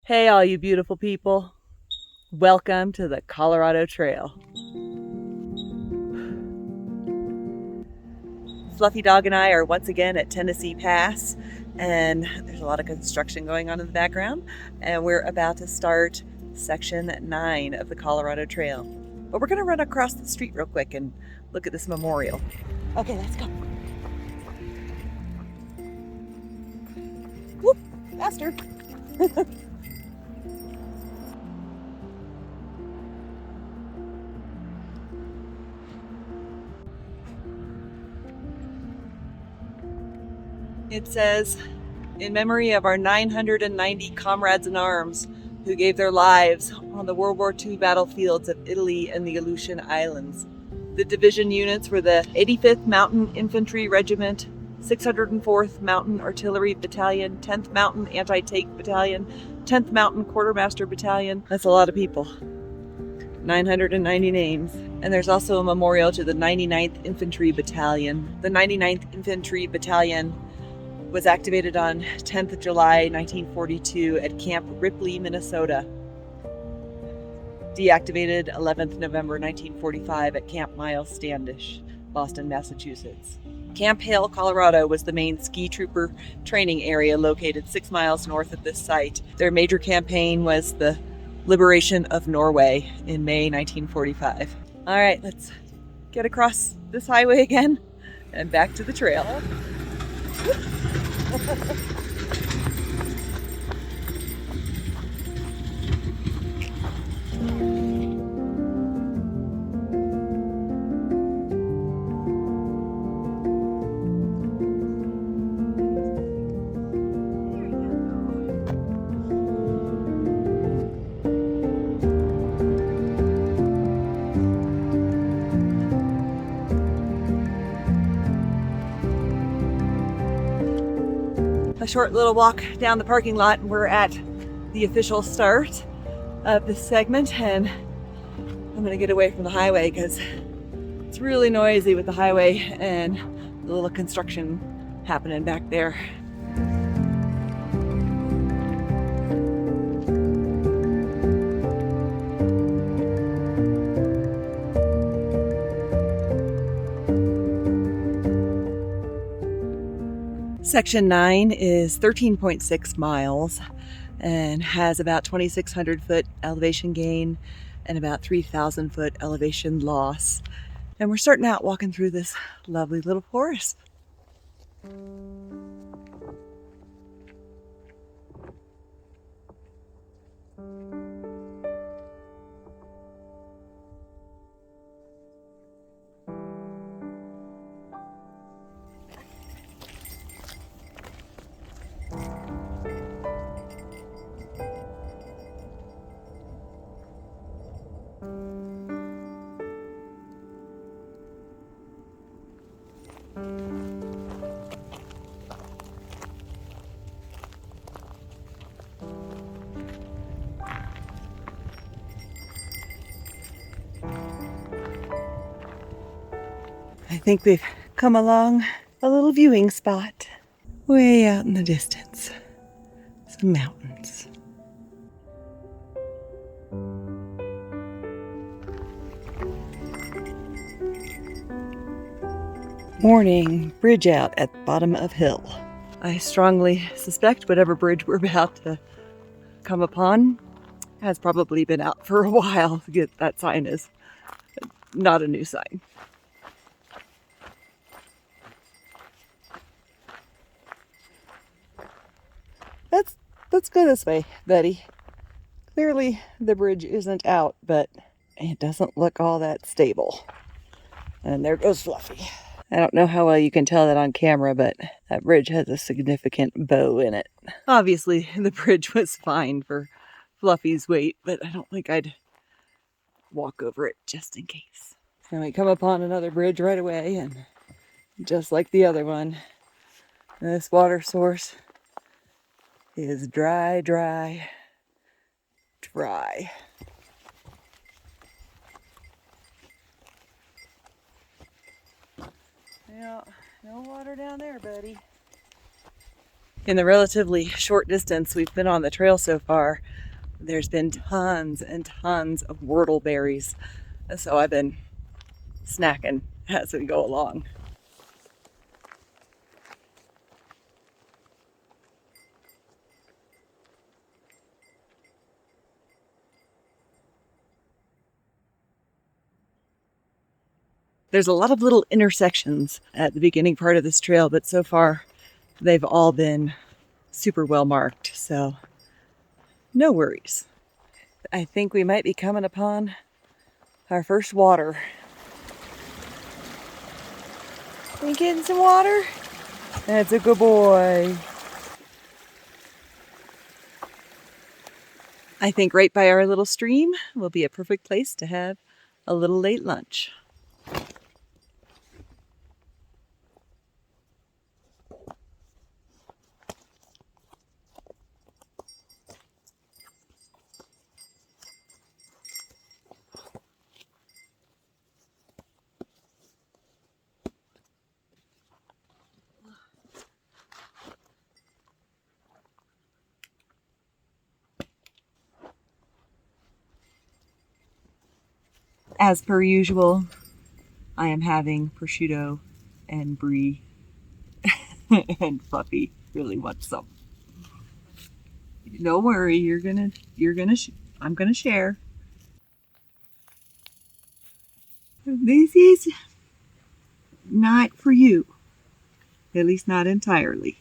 Hey, all you beautiful people. Welcome to the Colorado Trail. Fluffy Dog and I are once again at Tennessee Pass, and there's a lot of construction going on in the background, and we're about to start section 9 of the Colorado Trail. But we're going to run across the street real quick and look at this memorial. Okay, let's go. Whoop, faster. It says, in memory of our 990 comrades in arms who gave their lives on the World War II battlefields of Italy and the Aleutian Islands. The division units were the 85th Mountain Infantry Regiment, 604th Mountain Artillery Battalion, 10th Mountain Anti-Tank Battalion, 10th Mountain Quartermaster Battalion. That's a lot of people. 990 names. And there's also a memorial to the 99th Infantry Battalion. The 99th Infantry Battalion was activated on 10th of July 1942 at Camp Ripley, Minnesota. Deactivated 11th November 1945 at Camp Miles Standish, Boston, Massachusetts. Camp Hale, Colorado was the main ski trooper training area located 6 miles north of this site. Their major campaign was the liberation of Norway in May 1945. All right, let's get across this highway again and back to the trail. A short little walk down the parking lot, and we're at the official start of this segment, and I'm gonna get away from the highway because it's really noisy with the highway and the little construction happening back there. Section 9 is 13.6 miles and has about 2,600 foot elevation gain and about 3,000 foot elevation loss. And we're starting out walking through this lovely little forest. I think we've come along a little viewing spot. Way out in the distance, some mountains. Morning, bridge out at bottom of hill. I strongly suspect whatever bridge we're about to come upon has probably been out for a while. That sign is not a new sign. Let's go this way, Betty. Clearly the bridge isn't out, but it doesn't look all that stable. And there goes Fluffy. I don't know how well you can tell that on camera, but that bridge has a significant bow in it. Obviously, the bridge was fine for Fluffy's weight, but I don't think I'd walk over it just in case. And we come upon another bridge right away, and just like the other one, this water source is dry. Yeah, no water down there, buddy. In the relatively short distance we've been on the trail so far, there's been tons and tons of whortleberries. So I've been snacking as we go along. There's a lot of little intersections at the beginning part of this trail, but so far they've all been super well marked, so no worries. I think we might be coming upon our first water. You getting some water? That's a good boy. I think right by our little stream will be a perfect place to have a little late lunch. As per usual, I am having prosciutto and brie, and Fluffy really wants some. Don't worry, I'm gonna share. This is not for you, at least not entirely.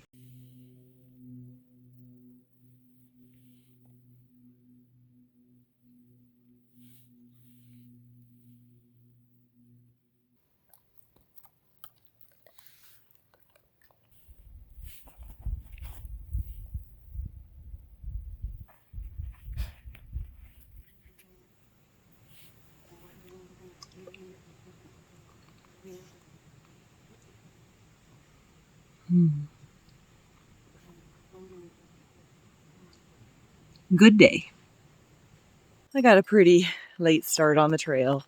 Good day. I got a pretty late start on the trail,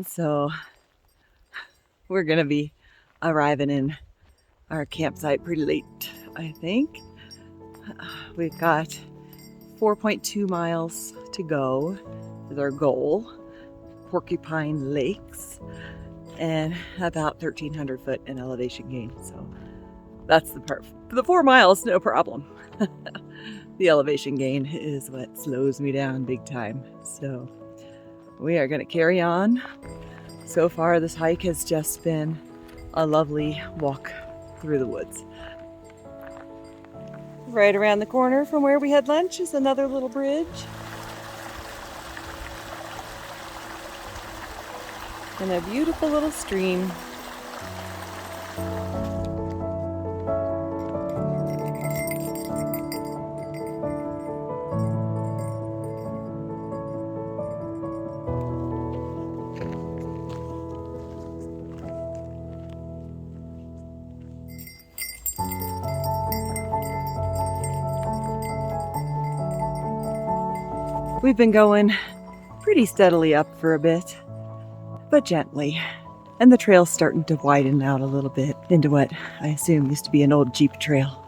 so we're gonna be arriving in our campsite pretty late, I think. We've got 4.2 miles to go is our goal. Porcupine Lakes, and about 1,300 foot in elevation gain. So that's the part. For the 4 miles, no problem. The elevation gain is what slows me down big time. So we are going to carry on. So far, this hike has just been a lovely walk through the woods. Right around the corner from where we had lunch is another little bridge. And a beautiful little stream. We've been going pretty steadily up for a bit, but gently. And the trail's starting to widen out a little bit into what I assume used to be an old Jeep trail.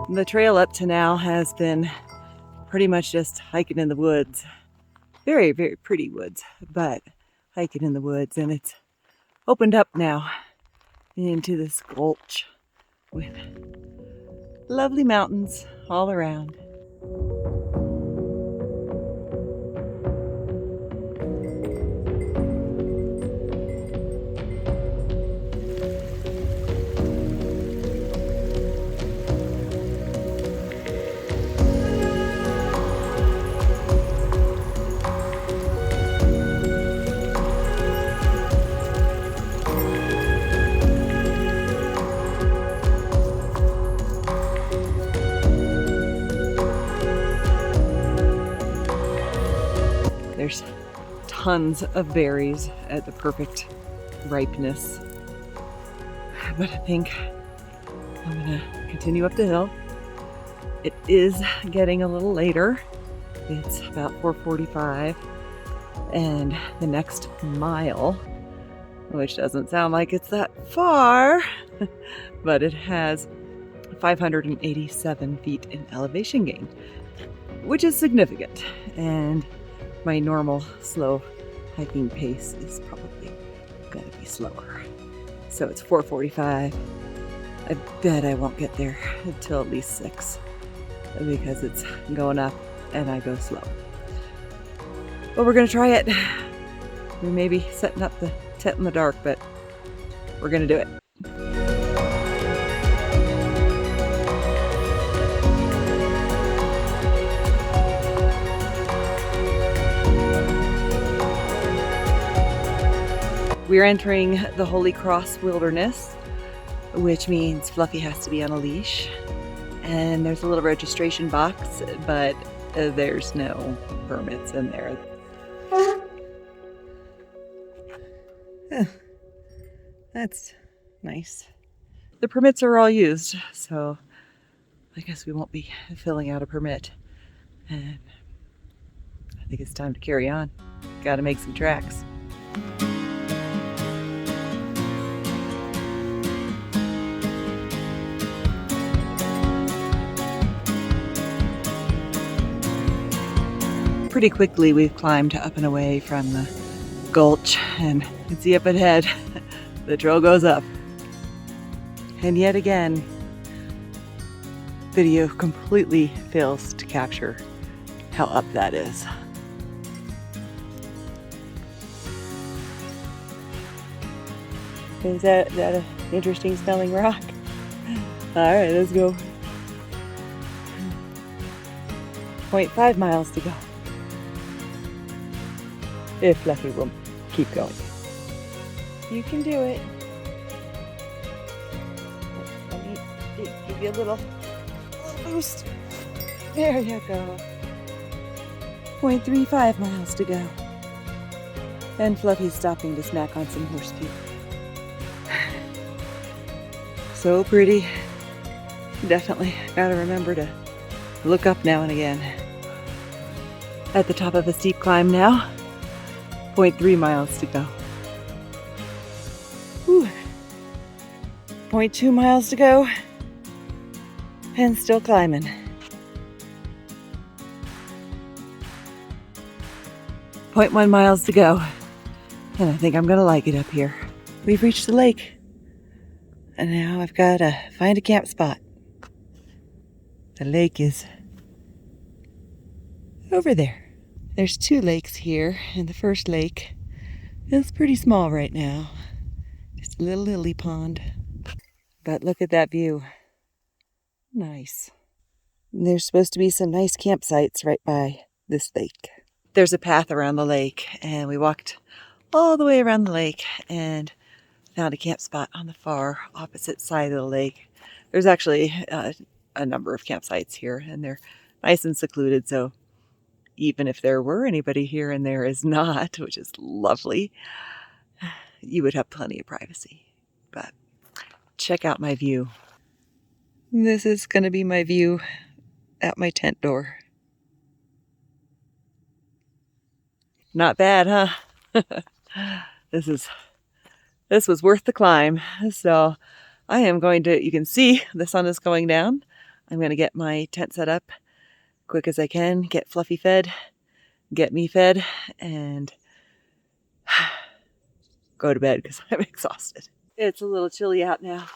The trail up to now has been pretty much just hiking in the woods. Very, very pretty woods, but hiking in the woods. And it's opened up now into this gulch with lovely mountains all around. tons of berries at the perfect ripeness. But I think I'm gonna continue up the hill. It is getting a little later. It's about 4:45, and the next mile, which doesn't sound like it's that far, but it has 587 feet in elevation gain, which is significant. And my normal slow hiking pace is probably gonna be slower. So it's 4:45. I bet I won't get there until at least 6 because it's going up and I go slow. But we're gonna try it. We may be setting up the tent in the dark, but we're gonna do it. We're entering the Holy Cross Wilderness, which means Fluffy has to be on a leash. And there's a little registration box, but there's no permits in there. That's nice. The permits are all used, so I guess we won't be filling out a permit. And I think it's time to carry on. Gotta make some tracks. Pretty quickly we've climbed up and away from the gulch, and you can see up ahead the trail goes up. And yet again, video completely fails to capture how up that is. Is that an interesting smelling rock? All right, let's go. 0.5 miles to go. If Fluffy will keep going. You can do it. Let me give you a little boost. There you go. 0.35 miles to go. And Fluffy's stopping to snack on some horse poop. So pretty. Definitely gotta remember to look up now and again. At the top of a steep climb now. 0.3 miles to go. Whew. 0.2 miles to go. And still climbing. 0.1 miles to go. And I think I'm gonna like it up here. We've reached the lake. And now I've got to find a camp spot. The lake is over there. There's 2 lakes here, and the first lake is pretty small right now. It's a little lily pond. But look at that view. Nice. And there's supposed to be some nice campsites right by this lake. There's a path around the lake, and we walked all the way around the lake and found a camp spot on the far opposite side of the lake. There's actually a number of campsites here, and they're nice and secluded, so even if there were anybody here and there is not, which is lovely, you would have plenty of privacy. But check out my view. This is going to be my view at my tent door. Not bad, huh? This was worth the climb. So I am going to, you can see the sun is going down. I'm going to get my tent set up quick as I can, get Fluffy fed, get me fed, and go to bed because I'm exhausted. It's a little chilly out now.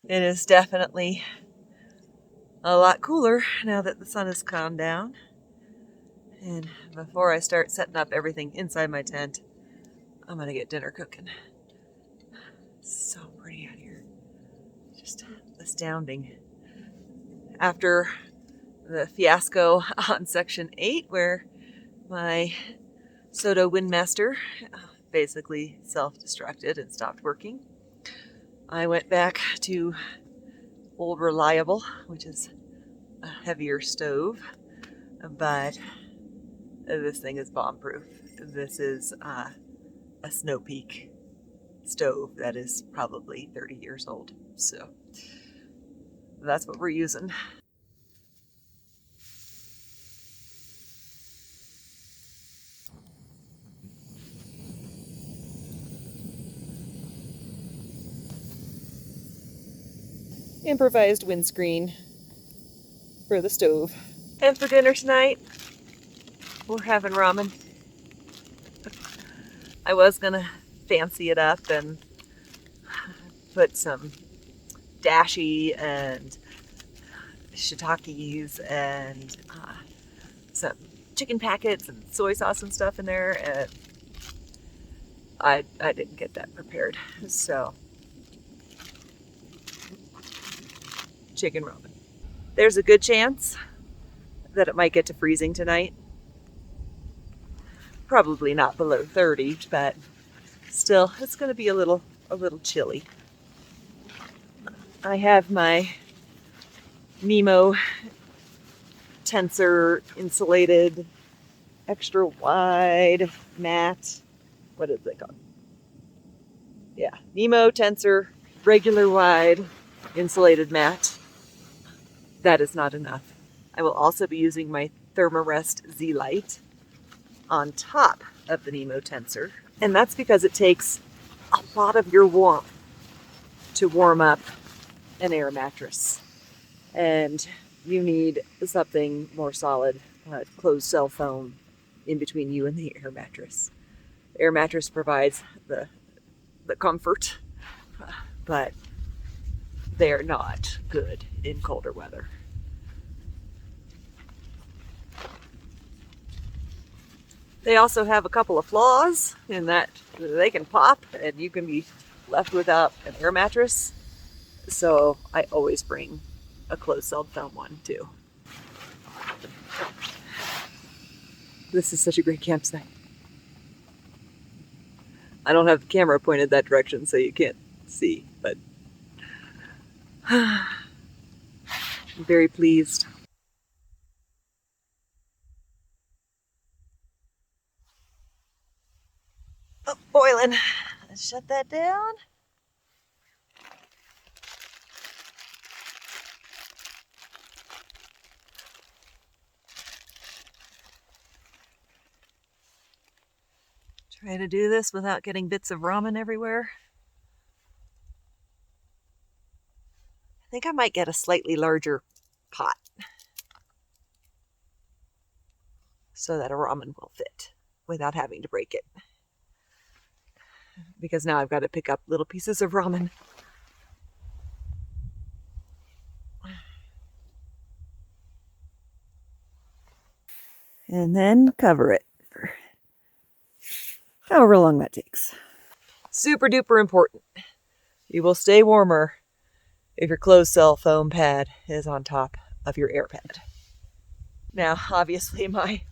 It is definitely a lot cooler now that the sun has calmed down. And before I start setting up everything inside my tent, I'm gonna get dinner cooking. So pretty out here. Just astounding. After the fiasco on Section 8, where my Soto Windmaster basically self-destructed and stopped working, I went back to Old Reliable, which is a heavier stove, but this thing is bomb-proof. This is a Snow Peak stove that is probably 30 years old, so that's what we're using. Improvised windscreen for the stove. And for dinner tonight, we're having ramen. I was gonna fancy it up and put some dashi and shiitakes and some chicken packets and soy sauce and stuff in there, and I didn't get that prepared, so chicken ramen. There's a good chance that it might get to freezing tonight. Probably not below 30, but still, it's going to be a little chilly. I have my Nemo Tensor insulated extra wide mat. What is it called? Yeah, Nemo Tensor regular wide insulated mat. That is not enough. I will also be using my Thermarest Z Lite on top of the Nemo Tensor, and that's because it takes a lot of your warmth to warm up an air mattress, and you need something more solid, closed cell foam in between you and the air mattress. The air mattress provides the comfort, but they are not good in colder weather. They also have a couple of flaws in that they can pop and you can be left without an air mattress. So I always bring a closed cell foam one too. This is such a great campsite. I don't have the camera pointed that direction so you can't see, but I'm very pleased. Oh, boiling. Let's shut that down. Try to do this without getting bits of ramen everywhere. I think I might get a slightly larger pot so that a ramen will fit without having to break it. Because now I've got to pick up little pieces of ramen. And then cover it for however long that takes. Super duper important. You will stay warmer if your closed cell foam pad is on top of your air pad. Now, obviously, my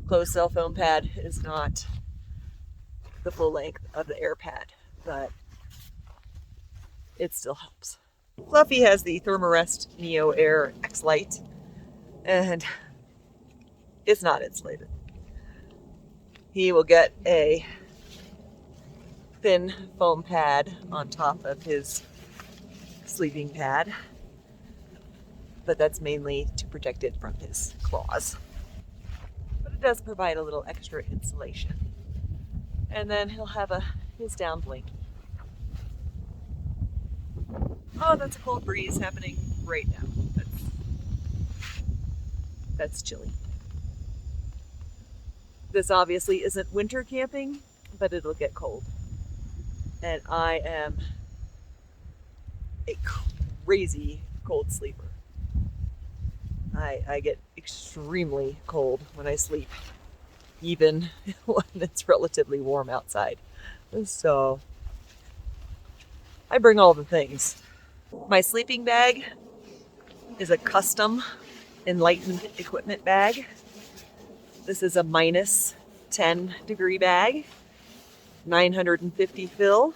closed cell foam pad is not the full length of the air pad, but it still helps. Fluffy has the Thermarest Neo Air X Lite, and it's not insulated. He will get a thin foam pad on top of his sleeping pad, but that's mainly to protect it from his claws. But it does provide a little extra insulation. And then he'll have his down blanket. Oh, that's a cold breeze happening right now. That's chilly. This obviously isn't winter camping, but it'll get cold. And I am a crazy cold sleeper. I get extremely cold when I sleep, even when it's relatively warm outside. So I bring all the things. My sleeping bag is a custom Enlightened equipment bag. This is a minus 10-degree bag, 950 fill.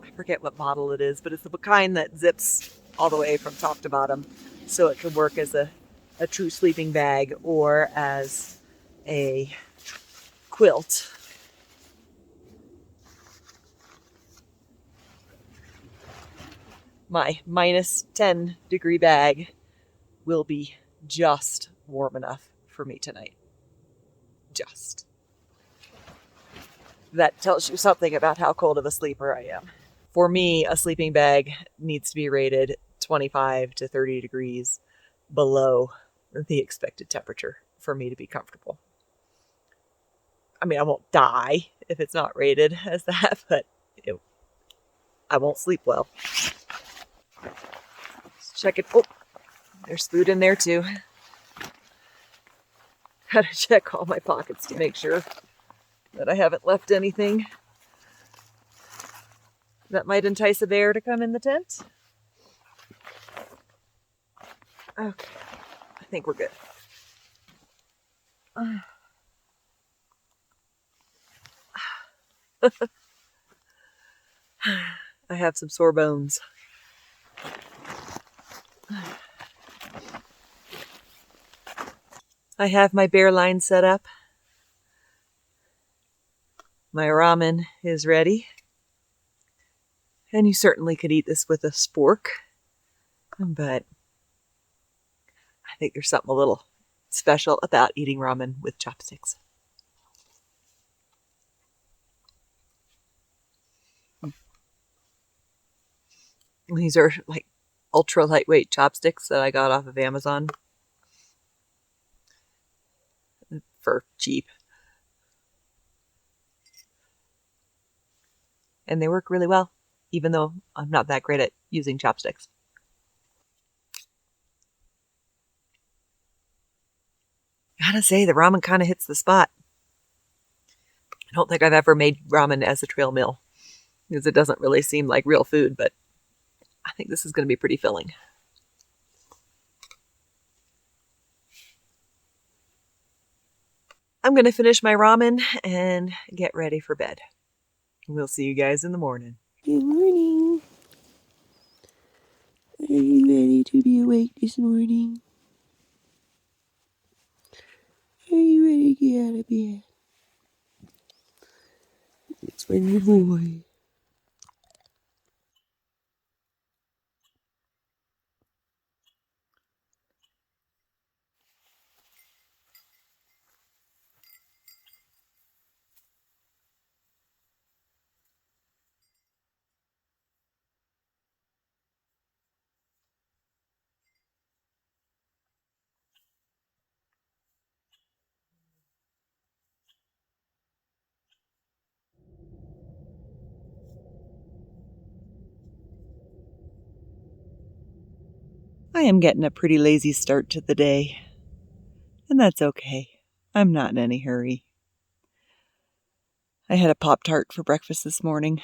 I forget what model it is, but it's the kind that zips all the way from top to bottom, so it can work as a true sleeping bag or as a quilt. My minus 10-degree bag will be just warm enough for me tonight. Just. That tells you something about how cold of a sleeper I am. For me, a sleeping bag needs to be rated 25 to 30 degrees below the expected temperature for me to be comfortable. I mean, I won't die if it's not rated as that, but I won't sleep well. Let's check it. Oh, there's food in there too. Gotta check all my pockets to make sure that I haven't left anything that might entice a bear to come in the tent. Okay, I think we're good. I have some sore bones. I have my bear line set up. My ramen is ready. And you certainly could eat this with a spork, but I think there's something a little special about eating ramen with chopsticks. These are like ultra lightweight chopsticks that I got off of Amazon for cheap. And they work really well, even though I'm not that great at using chopsticks. Gotta say, the ramen kind of hits the spot. I don't think I've ever made ramen as a trail meal, because it doesn't really seem like real food, but I think this is going to be pretty filling. I'm going to finish my ramen and get ready for bed. We'll see you guys in the morning. Good morning. Are you ready to be awake this morning? Are you ready to get out of bed? It's when you're boy. I am getting a pretty lazy start to the day, and that's okay. I'm not in any hurry. I had a Pop-Tart for breakfast this morning,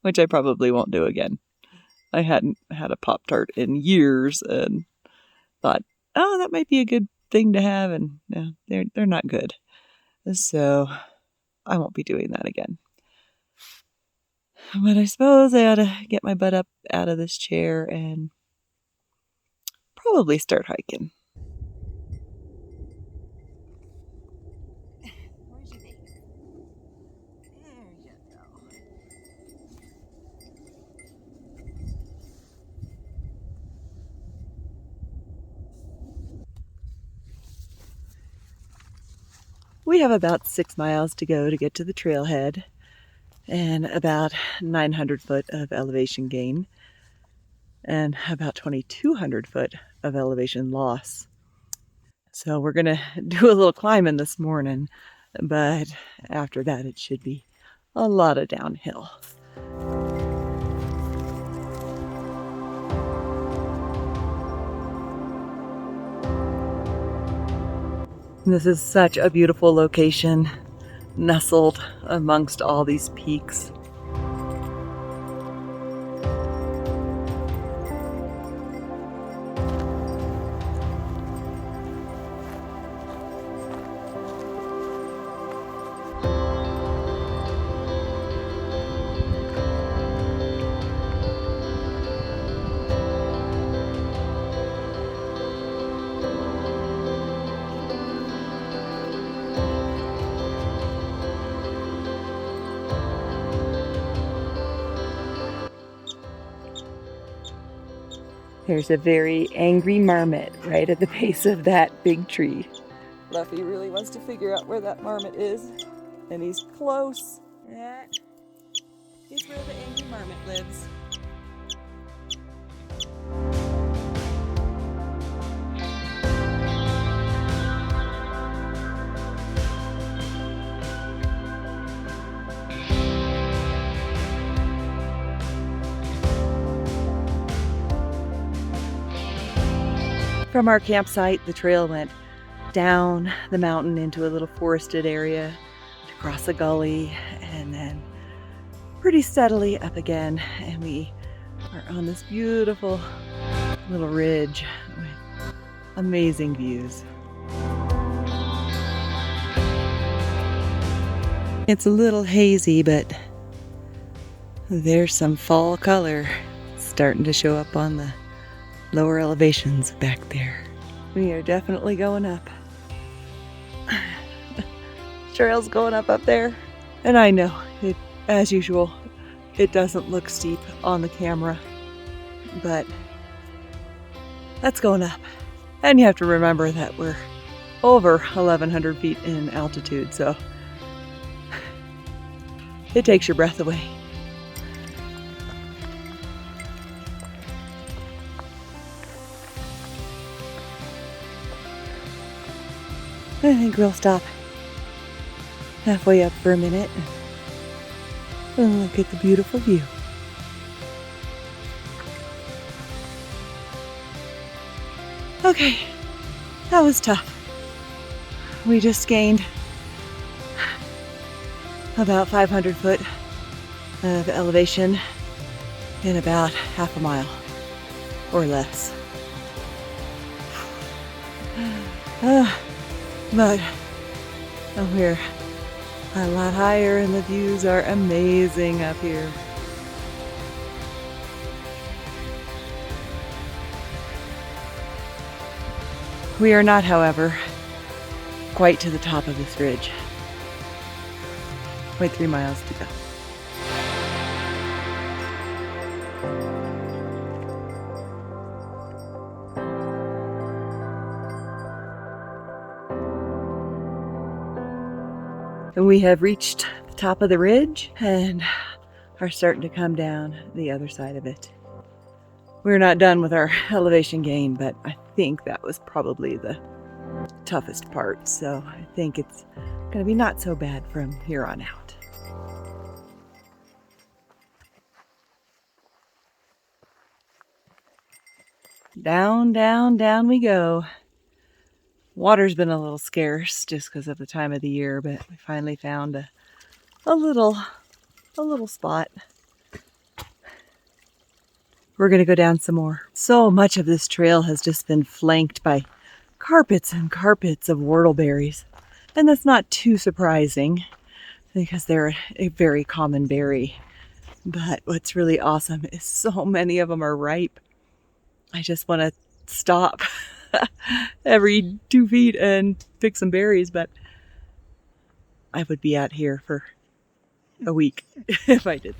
which I probably won't do again. I hadn't had a Pop-Tart in years and thought, oh, that might be a good thing to have, and no, they're not good. So I won't be doing that again. But I suppose I ought to get my butt up out of this chair and probably start hiking. Where's your baby? There you go. We have about 6 miles to go to get to the trailhead and about 900 foot of elevation gain and about 2,200 foot of elevation loss. So we're going to do a little climbing this morning, but after that it should be a lot of downhill. This is such a beautiful location, nestled amongst all these peaks. There's a very angry marmot right at the base of that big tree. Fluffy really wants to figure out where that marmot is, and he's close. That is where the angry marmot lives. From our campsite, the trail went down the mountain into a little forested area to cross a gully and then pretty steadily up again. And we are on this beautiful little ridge with amazing views. It's a little hazy, but there's some fall color starting to show up on the lower elevations back there. We are definitely going up. Trail's going up there. And I know, as usual, it doesn't look steep on the camera, but that's going up. And you have to remember that we're over 1,100 feet in altitude, so it takes your breath away. I think we'll stop halfway up for a minute and look at the beautiful view. Okay, that was tough. We just gained about 500 foot of elevation in about half a mile or less. But we're a lot higher and the views are amazing up here. We are not, however, quite to the top of this ridge. 0.3 miles to go. We have reached the top of the ridge and are starting to come down the other side of it. We're not done with our elevation gain, but I think that was probably the toughest part. So I think it's going to be not so bad from here on out. Down, down, down we go. Water's been a little scarce just because of the time of the year, but we finally found a little spot. We're going to go down some more. So much of this trail has just been flanked by carpets and carpets of whortleberries. And that's not too surprising because they're a very common berry. But what's really awesome is so many of them are ripe. I just want to stop every 2 feet and pick some berries, but I would be out here for a week if I did.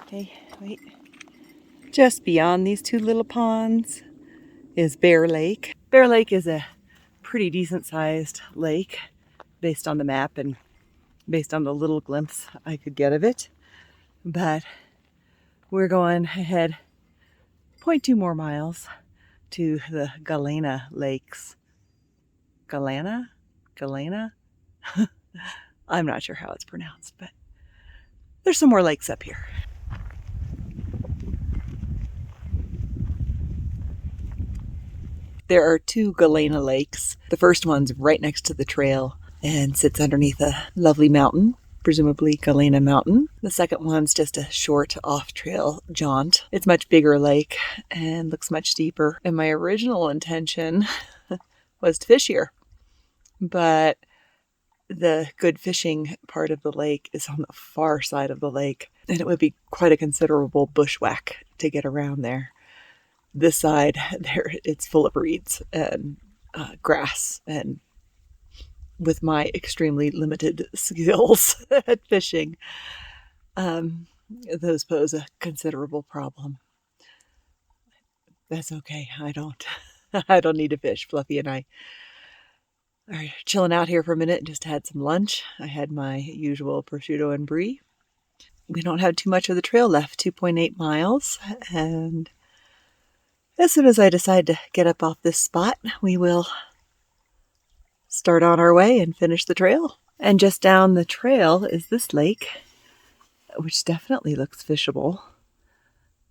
Okay, wait. Just beyond these two little ponds is Bear Lake. Bear Lake is a pretty decent sized lake based on the map and based on the little glimpse I could get of it. But We're going ahead 0.2 more miles to the Galena Lakes. Galena? I'm not sure how it's pronounced, but there's some more lakes up here. There are 2 Galena lakes. The first one's right next to the trail and sits underneath a lovely mountain, presumably Galena Mountain. The second one's just a short off-trail jaunt. It's a much bigger lake and looks much deeper. And my original intention was to fish here. But the good fishing part of the lake is on the far side of the lake, and it would be quite a considerable bushwhack to get around there. This side, there, it's full of reeds and grass, and with my extremely limited skills at fishing, those pose a considerable problem. That's okay. I don't need to fish. Fluffy and I are chilling out here for a minute and just had some lunch. I had my usual prosciutto and brie. We don't have too much of the trail left, 2.8 miles, and as soon as I decide to get up off this spot, we will start on our way and finish the trail. And just down the trail is this lake, which definitely looks fishable,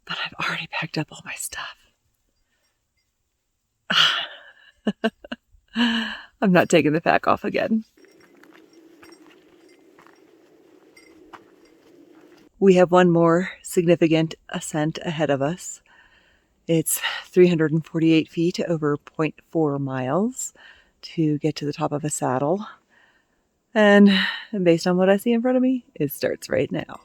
but I've already packed up all my stuff. I'm not taking the pack off again. We have one more significant ascent ahead of us. It's 348 feet over 0.4 miles to get to the top of a saddle. And based on what I see in front of me, it starts right now.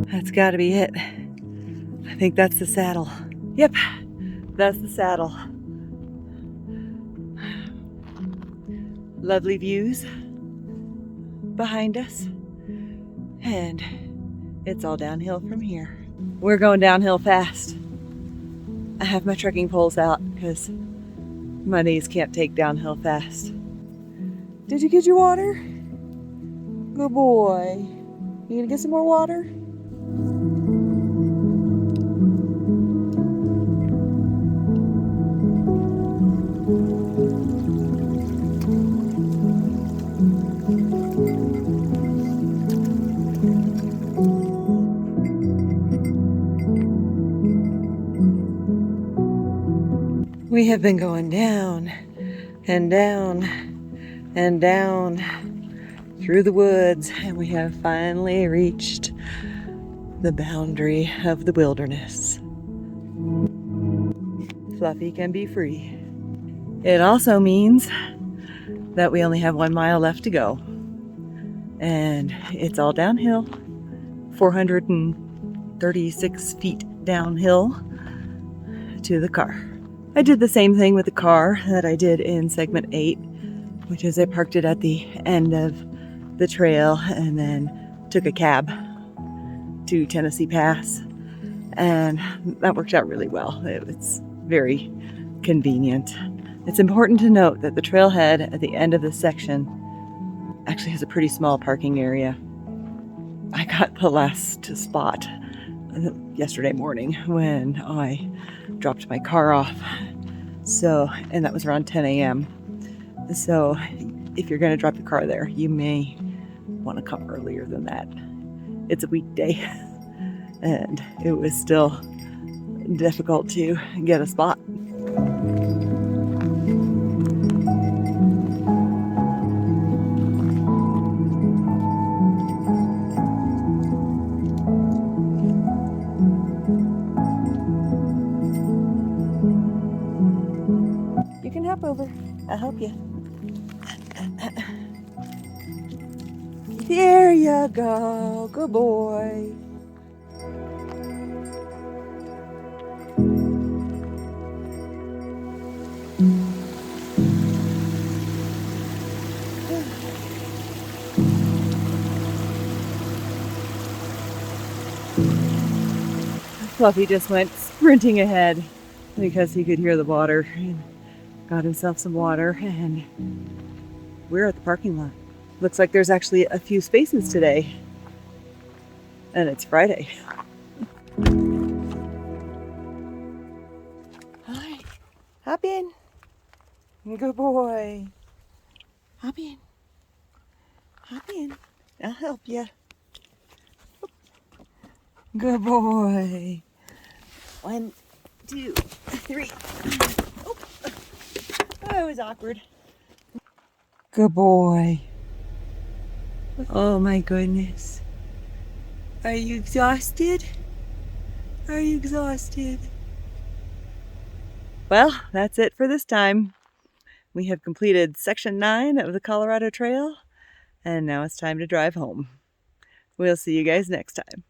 That's got to be it. I think that's the saddle. Yep, that's the saddle. Lovely views behind us, and it's all downhill from here. We're going downhill fast. I have my trekking poles out because my knees can't take downhill fast. Did you get your water? Good boy. You gonna get some more water? We have been going down and down and down through the woods, and we have finally reached the boundary of the wilderness. Fluffy can be free. It also means that we only have 1 mile left to go, and it's all downhill, 436 feet downhill to the car. I did the same thing with the car that I did in segment 8, which is I parked it at the end of the trail and then took a cab to Tennessee Pass, and that worked out really well. It's very convenient. It's important to note that the trailhead at the end of this section actually has a pretty small parking area. I got the last spot yesterday morning when I dropped my car off. And that was around 10 a.m. So if you're going to drop your car there, you may want to come earlier than that. It's a weekday, and it was still difficult to get a spot. You can hop over. I'll help you. There you go. Good boy. Fluffy just went sprinting ahead because he could hear the water and got himself some water, and we're at the parking lot. Looks like there's actually a few spaces today, and it's Friday. Hi, hop in. Good boy. Hop in. Hop in. I'll help you. Good boy. 1, 2, 3. Oh, that was awkward. Good boy. Oh my goodness. Are you exhausted? Are you exhausted? Well, that's it for this time. We have completed section 9 of the Colorado Trail, and now it's time to drive home. We'll see you guys next time.